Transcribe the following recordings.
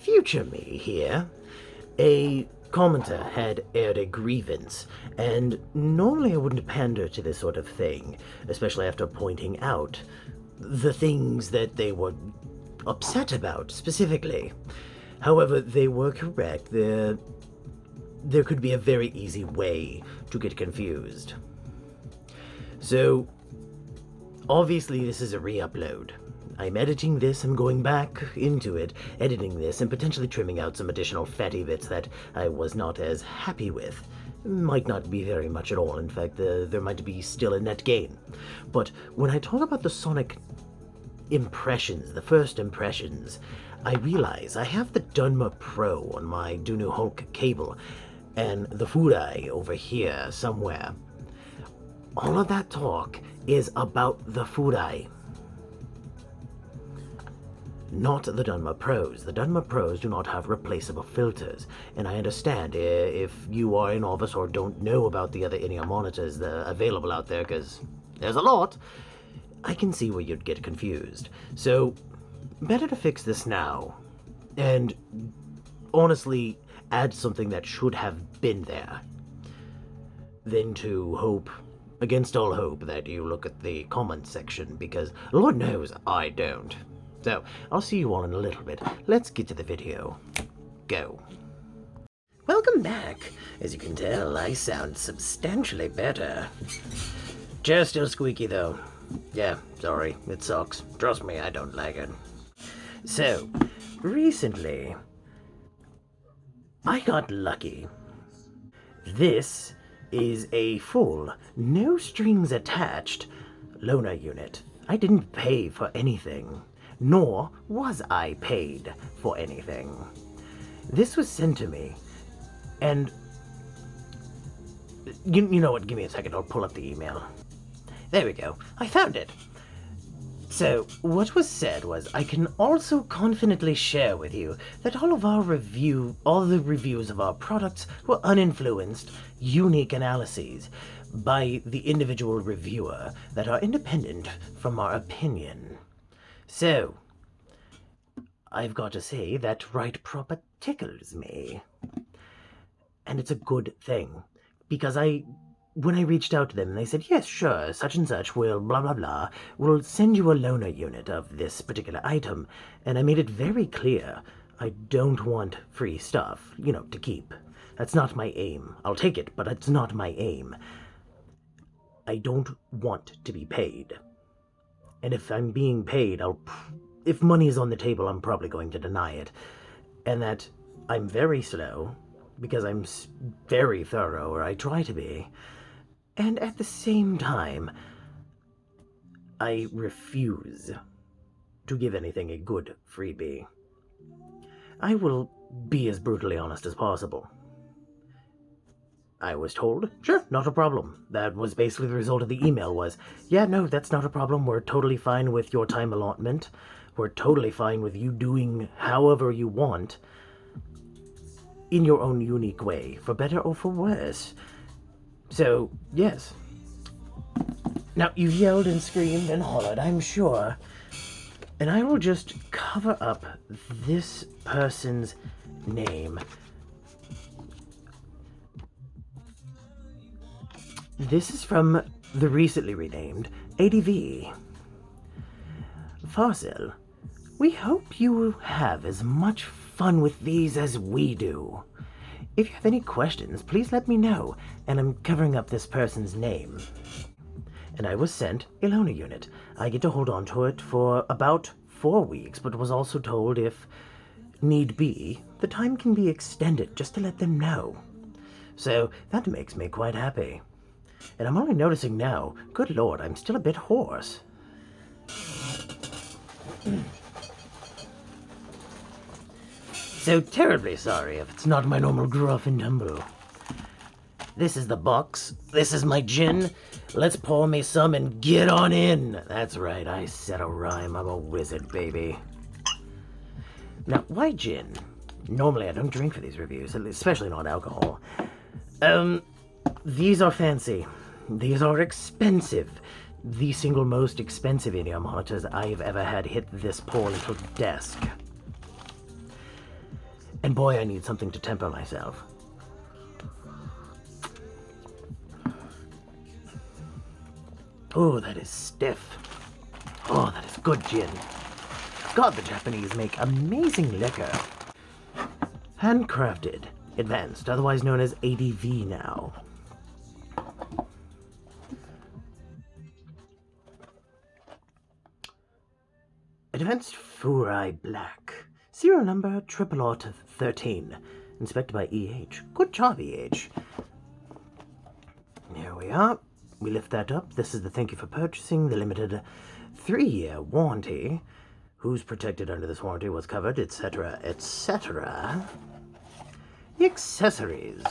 future me here, a commenter had aired a grievance, and normally I wouldn't pander to this sort of thing, especially after pointing out the things that they were upset about specifically. However, they were correct. There could be a very easy way to get confused. So, obviously this is a re-upload. I'm editing this, I'm going back into it, editing this, and potentially trimming out some additional fatty bits that I was not as happy with. Might not be very much at all, in fact, there might be still a net gain. But when I talk about the Sonic impressions, the first impressions, I realize I have the Dunma Pro on my Dunu Hulk cable, and the Furai over here somewhere. All of that talk is about the Furai, not the Dunma Pros. The Dunma Pros do not have replaceable filters, and I understand if you are a novice or don't know about the other in-ear monitors that are available out there, because there's a lot, I can see where you'd get confused. So, better to fix this now, and honestly add something that should have been there, than to hope, against all hope, that you look at the comment section, because Lord knows I don't. So, I'll see you all in a little bit. Let's get to the video. Go. Welcome back. As you can tell, I sound substantially better. Chair's still squeaky though. Yeah, sorry, it sucks. Trust me, I don't like it. So, recently, I got lucky. This is a full, no strings attached loaner unit. I didn't pay for anything, nor was I paid for anything. This was sent to me, and you know what, give me a second, I'll pull up the email. There we go, I found it. So, what was said was, I can also confidently share with you that all the reviews of our products were uninfluenced, unique analyses by the individual reviewer that are independent from our opinion. So, I've got to say that right proper tickles me. And it's a good thing, because when I reached out to them, they said, yes, sure, such and such will blah blah blah, will send you a loaner unit of this particular item. And I made it very clear, I don't want free stuff, to keep. That's not my aim. I'll take it, but it's not my aim. I don't want to be paid. And if I'm being paid, if money is on the table, I'm probably going to deny it. And that I'm very slow, because I'm very thorough, or I try to be. And at the same time, I refuse to give anything a good freebie. I will be as brutally honest as possible. I was told, sure, not a problem. That was basically the result of the email was, yeah, no, that's not a problem. We're totally fine with your time allotment. We're totally fine with you doing however you want in your own unique way, for better or for worse. So, yes. Now, you yelled and screamed and hollered, I'm sure. And I will just cover up this person's name. This is from the recently renamed ADV Farsil. We hope you have as much fun with these as we do. If you have any questions, please let me know, and I'm covering up this person's name. And I was sent a loaner unit. I get to hold on to it for about 4 weeks, but was also told if need be, the time can be extended just to let them know. So that makes me quite happy. And I'm only noticing now, good lord, I'm still a bit hoarse. So terribly sorry if it's not my normal gruff and tumble. This is the box. This is my gin. Let's pour me some and get on in. That's right, I said a rhyme. I'm a wizard, baby. Now, why gin? Normally I don't drink for these reviews, especially not alcohol. These are fancy. These are expensive. The single most expensive in-ear monitors I've ever had hit this poor little desk. And boy, I need something to temper myself. Oh, that is stiff. Oh, that is good gin. God, the Japanese make amazing liquor. Handcrafted, advanced, otherwise known as ADV now. Advanced Furai Black. Serial number 00013. Inspected by EH. Good job, EH. Here we are. We lift that up. This is the thank you for purchasing, the limited 3-year warranty. Who's protected under this warranty, what's covered, etc., etc. The accessories.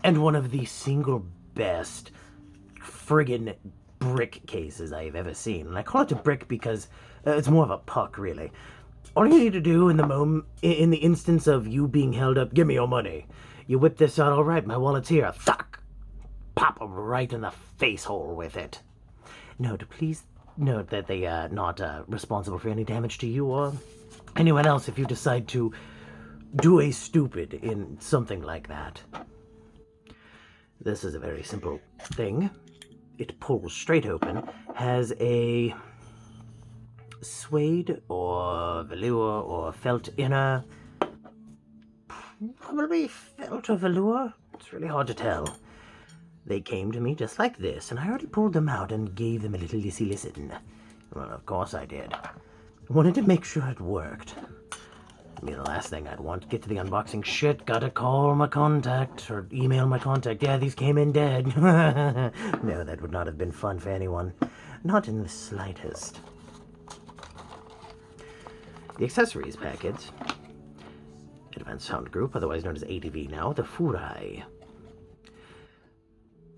And one of the single best friggin' brick cases I've ever seen. And I call it a brick because it's more of a puck, really. All you need to do in the instance of you being held up, give me your money. You whip this out, all right, my wallet's here. Thuck! Pop them right in the face hole with it. Note, please note that they are not responsible for any damage to you or anyone else if you decide to do a stupid in something like that. This is a very simple thing. It pulls straight open, has a suede or velour or felt inner. Probably felt or velour. It's really hard to tell. They came to me just like this, and I already pulled them out and gave them a little listen. Well, of course I did. I wanted to make sure it worked. I mean, the last thing I'd want to get to the unboxing shit, gotta call my contact, or email my contact. Yeah, these came in dead. No, that would not have been fun for anyone. Not in the slightest. The accessories package. Advanced Sound Group, otherwise known as ADV now, the Furai.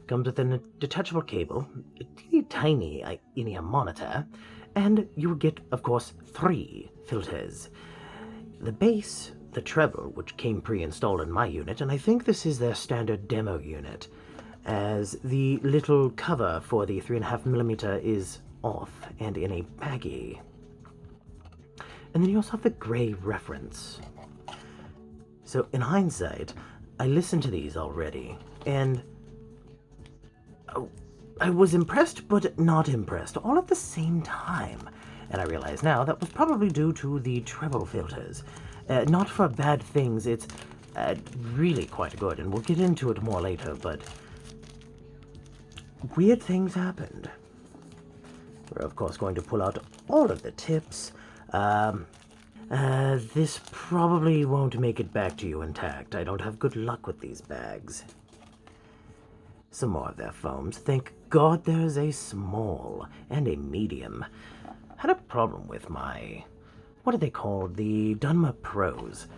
Comes with a detachable cable, a teeny tiny in-ear monitor, and you will get, of course, 3 filters. The bass, the treble, which came pre-installed in my unit, and I think this is their standard demo unit, as the little cover for the 3.5mm is off and in a baggie. And then you also have the gray reference. So, in hindsight, I listened to these already, and I was impressed but not impressed, all at the same time. And I realize now that was probably due to the treble filters. Not for bad things, it's really quite good, and we'll get into it more later, but weird things happened. We're, of course, going to pull out all of the tips. This probably won't make it back to you intact. I don't have good luck with these bags. Some more of their foams. Thank God there's a small and a medium. Had a problem with my, what are they called? The Dunma Pros.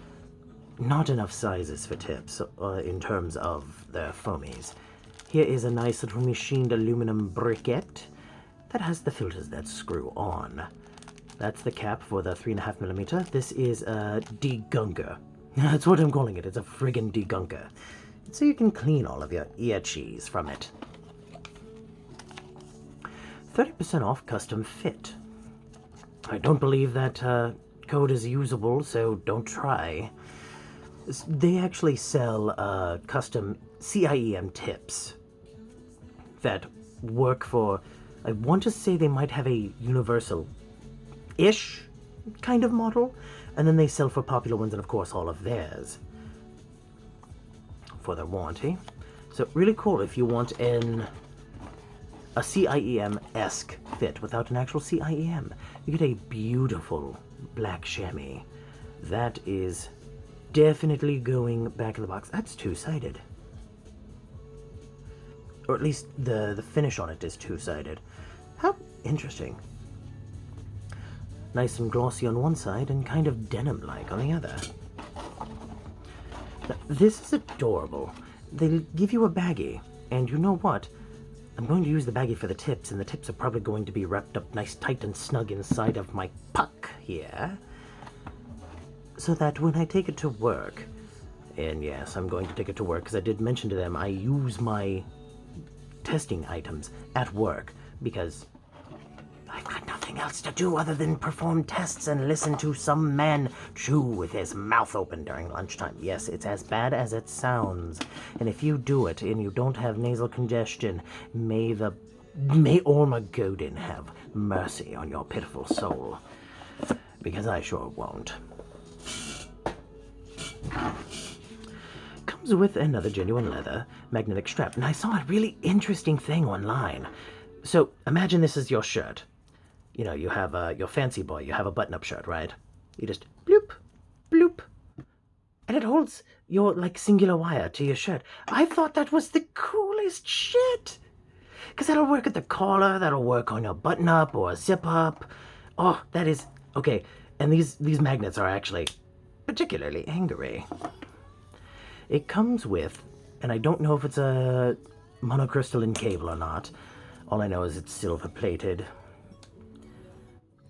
Not enough sizes for tips in terms of their foamies. Here is a nice little machined aluminum briquette that has the filters that screw on. That's the cap for the 3.5mm. This is a degunker. That's what I'm calling it. It's a friggin' degunker. So you can clean all of your ear cheese from it. 30% off custom fit. I don't believe that code is usable, so don't try. They actually sell custom CIEM tips that work for, I want to say they might have a universal-ish kind of model, and then they sell for popular ones and of course all of theirs for their warranty. So really cool if you want a CIEM-esque fit without an actual CIEM. You get a beautiful black chamois. That is definitely going back in the box. That's two-sided. Or at least the finish on it is two-sided. How interesting. Nice and glossy on one side and kind of denim-like on the other. Now, this is adorable. They give you a baggie, and you know what? I'm going to use the baggie for the tips, and the tips are probably going to be wrapped up nice tight and snug inside of my puck here, so that when I take it to work, and yes, I'm going to take it to work, because I did mention to them I use my testing items at work, because I've got nothing nothing else to do other than perform tests and listen to some man chew with his mouth open during lunchtime. Yes, it's as bad as it sounds. And if you do it and you don't have nasal congestion, may Ormagodin have mercy on your pitiful soul. Because I sure won't. Comes with another genuine leather magnetic strap. And I saw a really interesting thing online. So imagine this is your shirt. You know, you have your fancy boy, you have a button-up shirt, right? You just bloop, bloop. And it holds your, like, singular wire to your shirt. I thought that was the coolest shit. Because that'll work at the collar, that'll work on your button-up or a zip-up. Oh, that is... Okay, and these magnets are actually particularly angry. It comes with, and I don't know if it's a monocrystalline cable or not. All I know is it's silver-plated.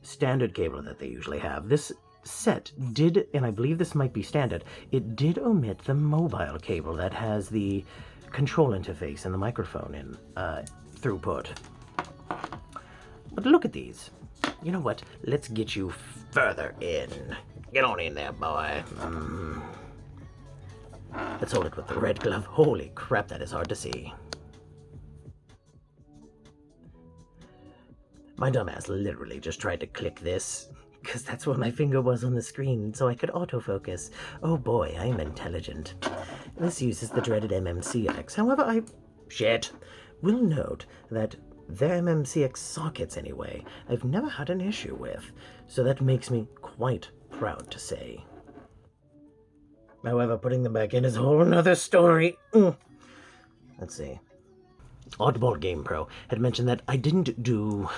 Standard cable that they usually have. This set did, and I believe this might be standard, it did omit the mobile cable that has the control interface and the microphone in throughput. But look at these. You know what? Let's get you further in. Get on in there, boy. Let's hold it with the red glove. Holy crap, that is hard to see. My dumbass literally just tried to click this, because that's where my finger was on the screen, so I could autofocus. Oh boy, I'm intelligent. This uses the dreaded MMCX. However, I will note that their MMCX sockets, anyway, I've never had an issue with, so that makes me quite proud to say. However, putting them back in is a whole nother story. Let's see. Oddball Game Pro had mentioned that I didn't do,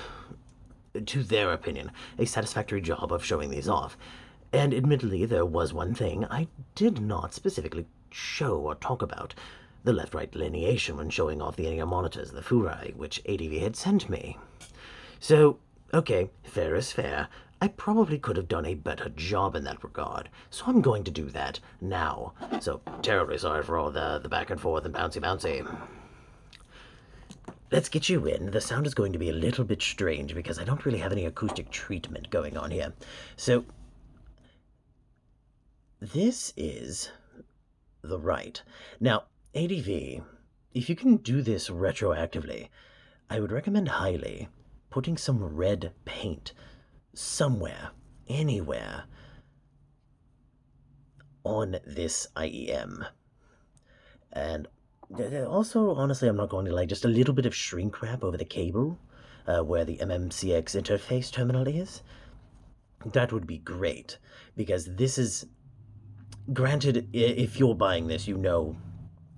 to their opinion, a satisfactory job of showing these off. And admittedly, there was one thing I did not specifically show or talk about. The left-right delineation when showing off the in-ear monitors, the Furai, which ADV had sent me. So, okay, fair is fair. I probably could have done a better job in that regard, so I'm going to do that now. So, terribly sorry for all the back and forth and bouncy. Let's get you in. The sound is going to be a little bit strange because I don't really have any acoustic treatment going on here. So, this is the right. Now, ADV, if you can do this retroactively, I would recommend highly putting some red paint somewhere, anywhere, on this IEM. And also, honestly, I'm not going to lie, just a little bit of shrink wrap over the cable where the MMCX interface terminal is. That would be great, because this is, granted, if you're buying this, you know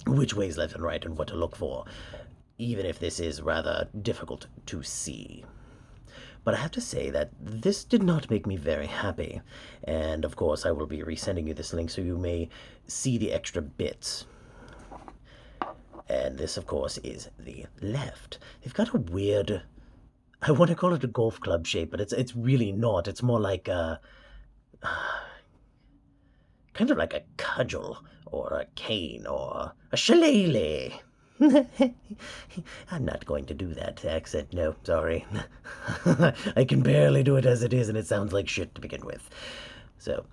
which ways left and right and what to look for, even if this is rather difficult to see. But I have to say that this did not make me very happy, and of course I will be resending you this link so you may see the extra bits. And this, of course, is the left. They've got a weird, I want to call it a golf club shape, but it's really not. It's more like a, kind of like a cudgel, or a cane, or a shillelagh. I'm not going to do that accent, no, sorry. I can barely do it as it is, and it sounds like shit to begin with. So,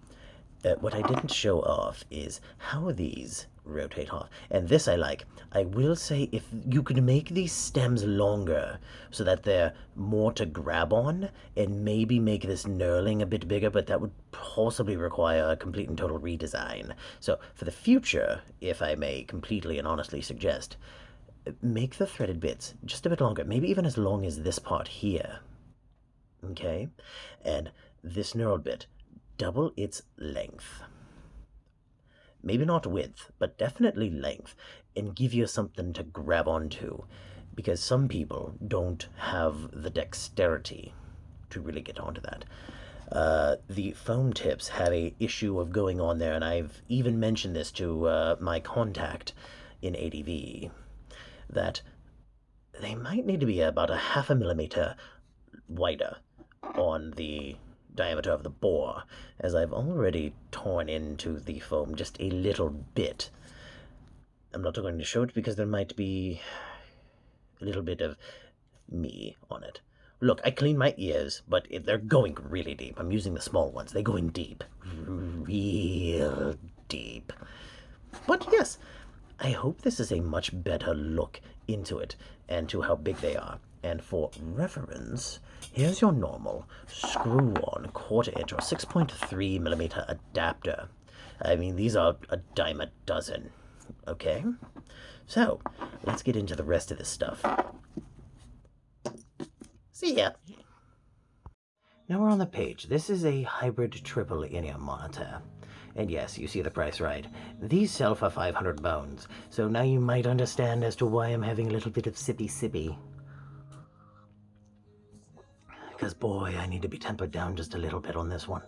what I didn't show off is how these rotate off. And this I like. I will say, if you could make these stems longer so that they're more to grab on, and maybe make this knurling a bit bigger, but that would possibly require a complete and total redesign. So for the future, if I may completely and honestly suggest, make the threaded bits just a bit longer, maybe even as long as this part here. Okay? And this knurled bit, double its length. Maybe not width, but definitely length, and give you something to grab onto, because some people don't have the dexterity to really get onto that. The foam tips have a issue of going on there, and I've even mentioned this to my contact in ADV, that they might need to be about a 0.5 millimeter wider on the diameter of the bore, as I've already torn into the foam just a little bit. I'm not going to show it because there might be a little bit of me on it. Look, I clean my ears, but they're going really deep. I'm using the small ones. They go in deep. Real deep. But yes, I hope this is a much better look into it and to how big they are. And for reference, here's your normal screw-on quarter-inch or 6.3 millimeter adapter. I mean, these are a dime a dozen. Okay? So, let's get into the rest of this stuff. See ya! Now we're on the page. This is a hybrid triple in-ear monitor. And yes, you see the price right. These sell for 500 bones, so now you might understand as to why I'm having a little bit of sippy-sippy. Because boy, I need to be tempered down just a little bit on this one.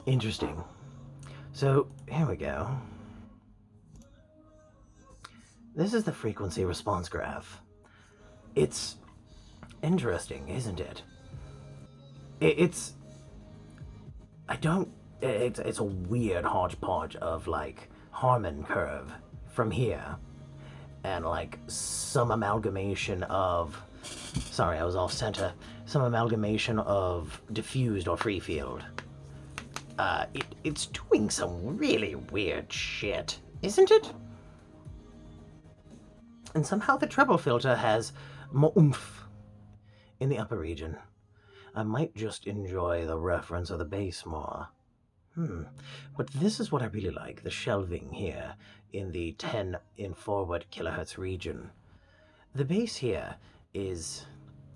Interesting. So, here we go. This is the frequency response graph. It's interesting, isn't it? It's a weird hodgepodge of, like, Harman curve from here. And, like, some amalgamation of... Sorry, I was off center. Some amalgamation of diffused or free field. It's doing some really weird shit, isn't it? And somehow the treble filter has more oomph in the upper region. I might just enjoy the reference of the bass more. But this is what I really like, the shelving here in the 10 in forward kilohertz region. The bass here is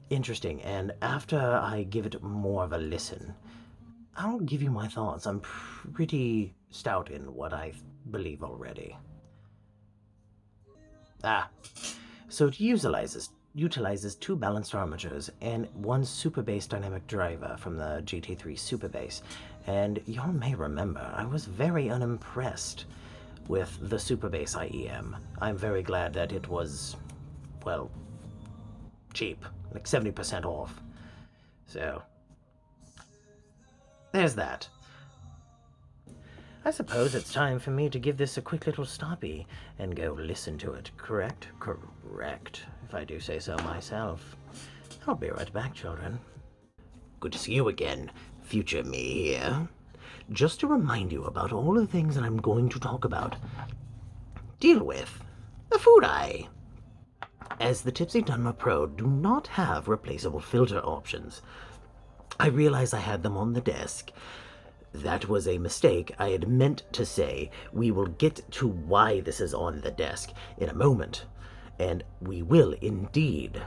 interesting, and after I give it more of a listen, I'll give you my thoughts. I'm pretty stout in what I believe already. So it utilizes two balanced armatures and one super bass dynamic driver from the GT3 super bass. And y'all may remember, I was very unimpressed with the super bass IEM. I'm very glad that it was, well, cheap, like 70% off. So, there's that. I suppose it's time for me to give this a quick little stoppy and go listen to it, correct? Correct, if I do say so myself. I'll be right back, children. Good to see you again, future me here. Just to remind you about all the things that I'm going to talk about. Deal with the Furai. As the Tipsy Dunma Pro do not have replaceable filter options. I realize I had them on the desk. That was a mistake. I had meant to say we will get to why this is on the desk in a moment. And we will indeed.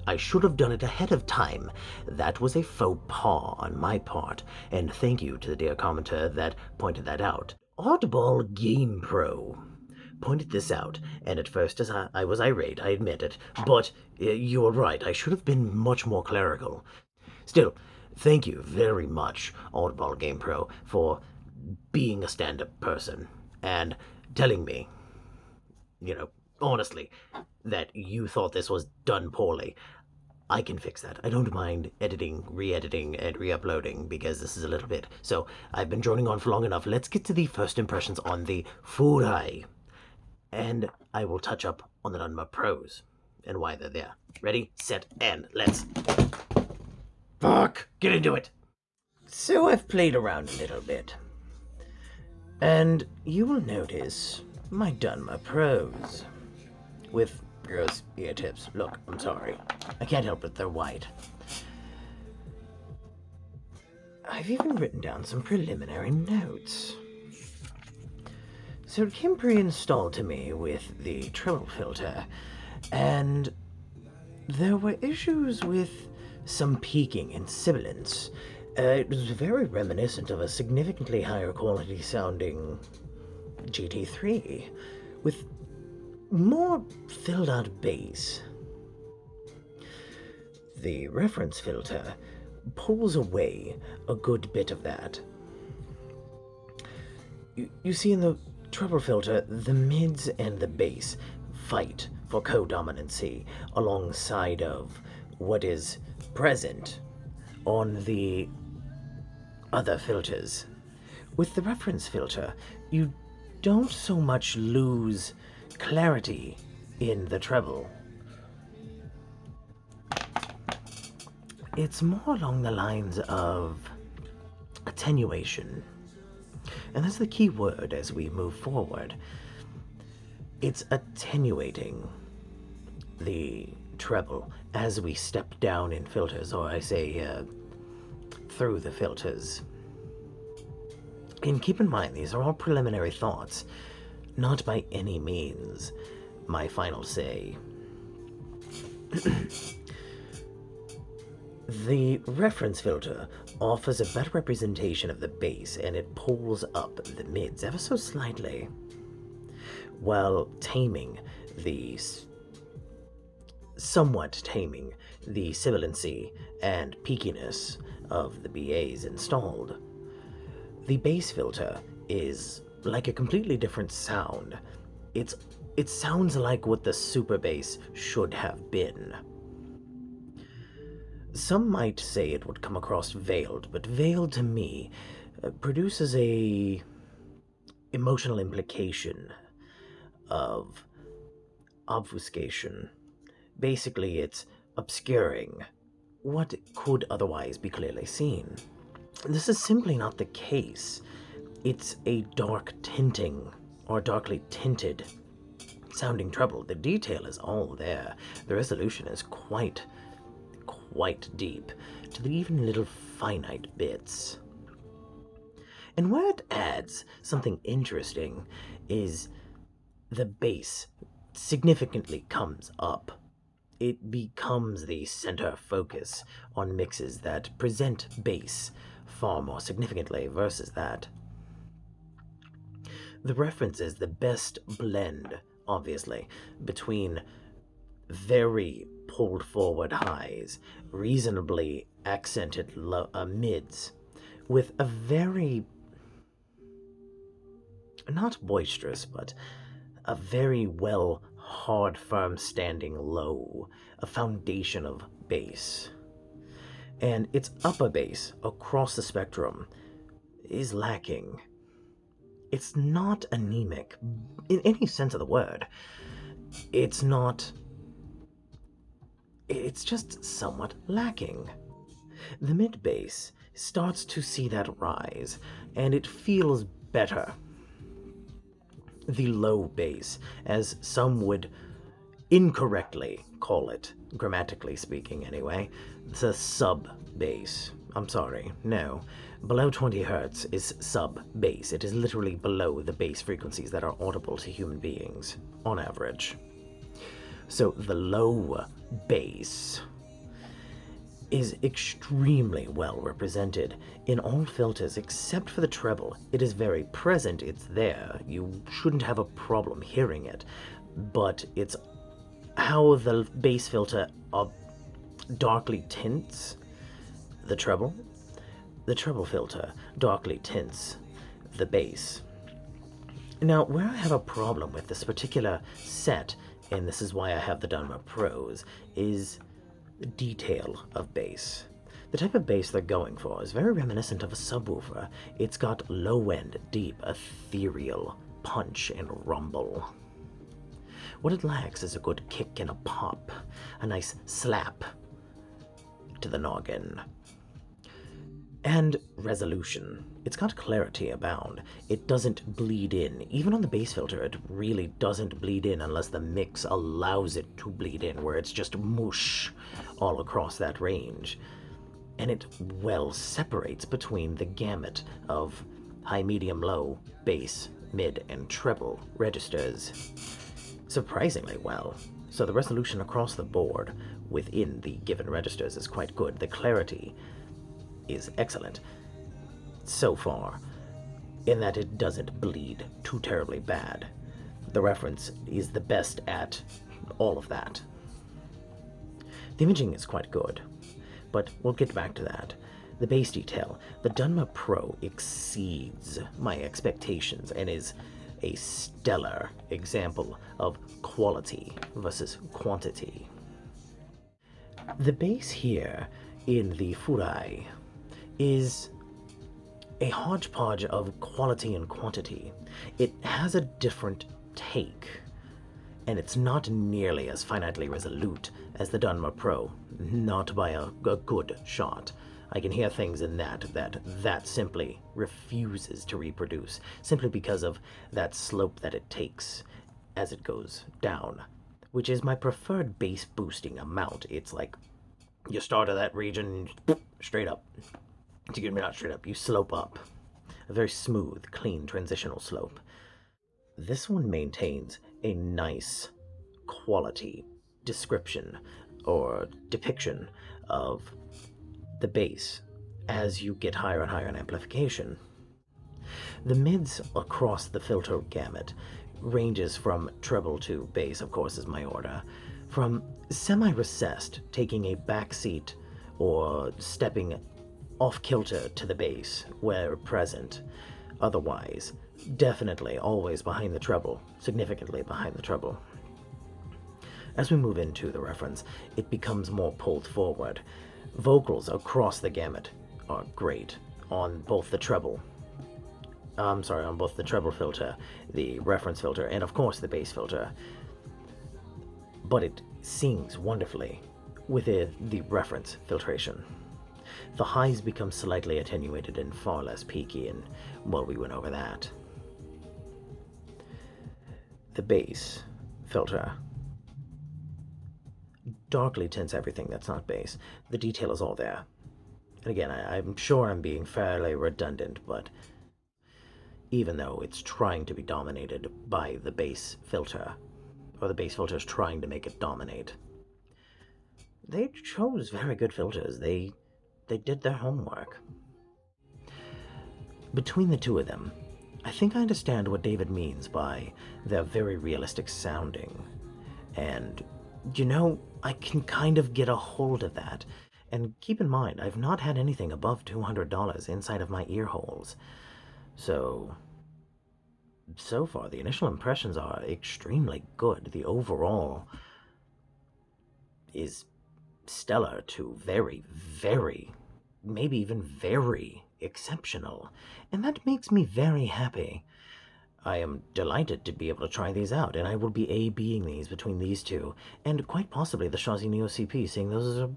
I should have done it ahead of time. That was a faux pas on my part, and thank you to the dear commenter that pointed that out. Oddball Game Pro pointed this out, and at first as I was irate, I admit it, but you were right, I should have been much more clerical. Still, thank you very much, Oddball Game Pro, for being a stand-up person and telling me, honestly, that you thought this was done poorly. I can fix that. I don't mind editing, re-editing, and re-uploading because this is a little bit. So I've been droning on for long enough. Let's get to the first impressions on the Furai. And I will touch up on the Dunma Pros and why they're there. Ready, set, and let's... Fuck! Get into it! So I've played around a little bit. And you will notice my Dunma Pros. With gross ear tips. Look, I'm sorry. I can't help it, they're white. I've even written down some preliminary notes. So it came pre-installed to me with the treble filter, and there were issues with some peaking and sibilance. It was very reminiscent of a significantly higher quality sounding GT3, with more filled out bass. The reference filter pulls away a good bit of that. You see, in the treble filter, the mids and the bass fight for co-dominancy alongside of what is present on the other filters. With the reference filter, you don't so much lose clarity in the treble. It's more along the lines of attenuation. And that's the key word as we move forward. It's attenuating the treble as we step down in filters, or I say through the filters. And keep in mind, these are all preliminary thoughts, not by any means my final say. The reference filter offers a better representation of the bass, and it pulls up the mids ever so slightly, while somewhat taming the sibilancy and peakiness of the BAs installed. The bass filter is like a completely different sound. It sounds like what the super bass should have been. Some might say it would come across veiled, but veiled to me produces a emotional implication of obfuscation. Basically, it's obscuring what could otherwise be clearly seen. This is simply not the case. It's a dark tinting, or darkly tinted sounding treble. The detail is all there. The resolution is quite deep, to the even little finite bits. And where it adds something interesting is the bass significantly comes up. It becomes the center focus on mixes that present bass far more significantly versus that. The reference is the best blend, obviously, between very pulled forward highs, reasonably accented mids, with a very, not boisterous, but a very well hard, firm standing low, a foundation of bass. And its upper bass across the spectrum is lacking. It's not anemic in any sense of the word. It's just somewhat lacking. The mid bass starts to see that rise, and it feels better. The low bass, as some would incorrectly call it, grammatically speaking anyway, the sub bass. I'm sorry, no. Below 20 hertz is sub bass. It is literally below the bass frequencies that are audible to human beings, on average. So the low bass is extremely well represented in all filters except for the treble. It is very present, it's there, you shouldn't have a problem hearing it, but it's how the bass filter darkly tints the treble. The treble filter darkly tints the bass. Now, where I have a problem with this particular set, and this is why I have the Dunma Pros, is the detail of bass. The type of bass they're going for is very reminiscent of a subwoofer. It's got low-end, deep, ethereal punch and rumble. What it lacks is a good kick and a pop, a nice slap to the noggin. And resolution. It's got clarity abound. It doesn't bleed in. Even on the bass filter, it really doesn't bleed in unless the mix allows it to bleed in, where it's just mush all across that range. And it well separates between the gamut of high, medium, low, bass, mid, and treble registers surprisingly well. So the resolution across the board within the given registers is quite good. The clarity is excellent so far, in that it doesn't bleed too terribly bad. The reference is the best at all of that. The imaging is quite good, but we'll get back to that. The bass detail. The Dunma Pro exceeds my expectations and is a stellar example of quality versus quantity. The bass here in the Furai is a hodgepodge of quality and quantity. It has a different take. and it's not nearly as finitely resolute as the Dunmer Pro, not by a good shot. I can hear things in that simply refuses to reproduce, simply because of that slope that it takes as it goes down, which is my preferred bass boosting amount. It's like you start at that region, straight up. Excuse me, not straight up, you slope up. A very smooth, clean, transitional slope. This one maintains a nice quality description or depiction of the bass as you get higher and higher in amplification. The mids across the filter gamut ranges from treble to bass, of course, is my order, from semi-recessed, taking a backseat or stepping off-kilter to the bass where present. Otherwise, definitely always behind the treble, significantly behind the treble. As we move into the reference, it becomes more pulled forward. Vocals across the gamut are great on both the treble. on both the treble filter, the reference filter, and of course the bass filter. But it sings wonderfully with the reference filtration. The highs become slightly attenuated and far less peaky, and, well, we went over that. The bass filter darkly tints everything that's not bass. The detail is all there. And again, I'm sure I'm being fairly redundant, but even though it's trying to be dominated by the bass filter, or the bass filter is trying to make it dominate, they chose very good filters. They did their homework. Between the two of them, I think I understand what David means by their very realistic sounding. And, you know, I can kind of get a hold of that. And keep in mind, I've not had anything above $200 inside of my ear holes. So far, the initial impressions are extremely good. The overall is stellar to very, very, maybe even very exceptional, and that makes me very happy. I am delighted to be able to try these out, and I will be A-Bing these between these two, and quite possibly the Shazi Neo CP, seeing those are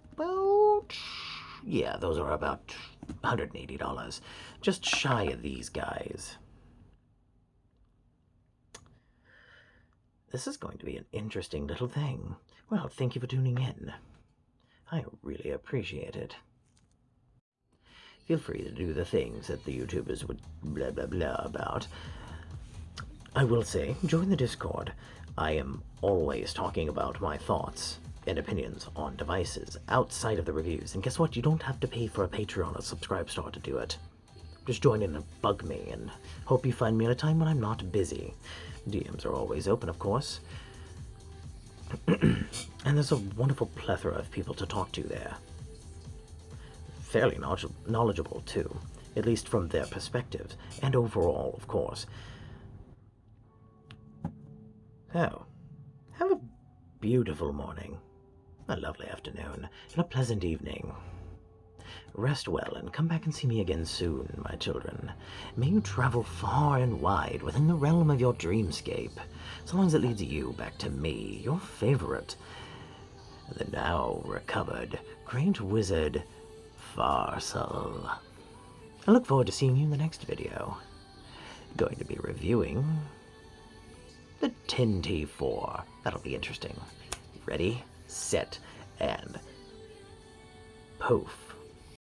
those are about $180, just shy of these guys. This is going to be an interesting little thing. Well, thank you for tuning in. I really appreciate it. Feel free to do the things that the YouTubers would blah blah blah about. I will say, join the Discord. I am always talking about my thoughts and opinions on devices outside of the reviews. And guess what? You don't have to pay for a Patreon or Subscribe Star to do it. Just join in and bug me, and hope you find me at a time when I'm not busy. DMs are always open, of course. And there's a wonderful plethora of people to talk to there. Fairly knowledgeable, too, at least from their perspectives, and overall, of course. So, have a beautiful morning, a lovely afternoon, and a pleasant evening. Rest well and come back and see me again soon, my children. May you travel far and wide within the realm of your dreamscape, so long as it leads you back to me, your favorite, the now recovered great wizard, Farsil. I look forward to seeing you in the next video. Going to be reviewing the 10T4. That'll be interesting. Ready, set, and poof.